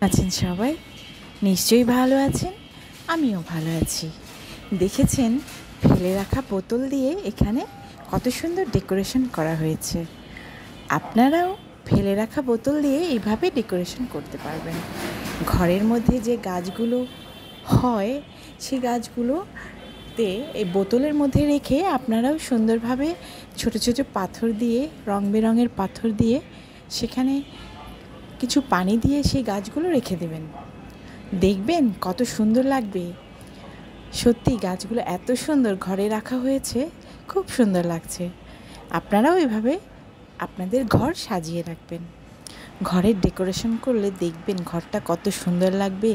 আছেন সবাই? নিশ্চয়ই ভালো আছেন। আমিও ভালো আছি। দেখেছেন ফেলে রাখা বোতল দিয়ে এখানে কত সুন্দর ডেকোরেশন করা হয়েছে। আপনারাও ফেলে রাখা বোতল দিয়ে এইভাবে ডেকোরেশন করতে পারবেন। ঘরের মধ্যে যে গাছগুলো হয় সেই গাছগুলোতে এই বোতলের মধ্যে রেখে আপনারাও সুন্দরভাবে ছোট ছোট পাথর দিয়ে রং বেরঙের পাথর দিয়ে সেখানে কিছু পানি দিয়ে সেই গাছগুলো রেখে দেবেন। দেখবেন কত সুন্দর লাগবে। সত্যি গাছগুলো এত সুন্দর ঘরে রাখা হয়েছে, খুব সুন্দর লাগছে। আপনারাও এভাবে আপনাদের ঘর সাজিয়ে রাখবেন। ঘরের ডেকোরেশন করলে দেখবেন ঘরটা কত সুন্দর লাগবে,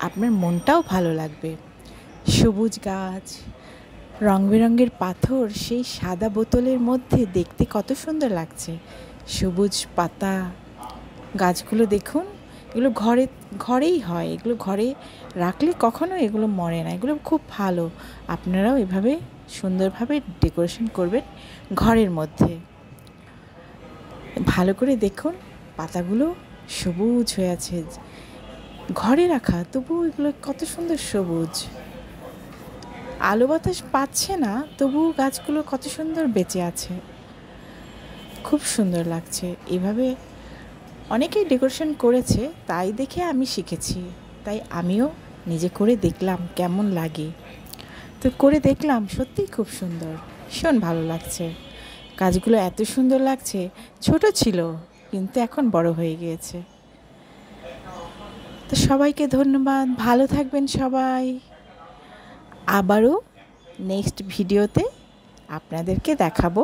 আপনার মনটাও ভালো লাগবে। সবুজ গাছ, রং বেরঙের পাথর সেই সাদা বোতলের মধ্যে দেখতে কত সুন্দর লাগছে। সবুজ পাতা, গাছগুলো দেখুন, এগুলো ঘরেই হয়, এগুলো ঘরে রাখলে কখনো এগুলো মরে না, এগুলো খুব ভালো। আপনারাও এভাবে সুন্দরভাবে ডেকোরেশন করবেন ঘরের মধ্যে। ভালো করে দেখুন পাতাগুলো সবুজ হয়ে আছে, ঘরে রাখা তবুও এগুলো কত সুন্দর সবুজ। আলো বাতাস পাচ্ছে না তবুও গাছগুলো কত সুন্দর বেঁচে আছে, খুব সুন্দর লাগছে। এভাবে অনেকেই ডেকোরেশন করেছে, তাই দেখে আমি শিখেছি, তাই আমিও নিজে করে দেখলাম কেমন লাগে। তো করে দেখলাম সত্যিই খুব সুন্দর, ভীষণ ভালো লাগছে। গাছগুলো এত সুন্দর লাগছে, ছোট ছিল কিন্তু এখন বড় হয়ে গিয়েছে। তো সবাইকে ধন্যবাদ, ভালো থাকবেন সবাই। আবারও নেক্সট ভিডিওতে আপনাদেরকে দেখাবো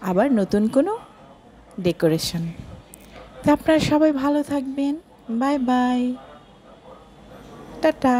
আবার নতুন কোনো ডেকোরেশন। তো আপনারা সবাই ভালো থাকবেন। Bye bye, tata.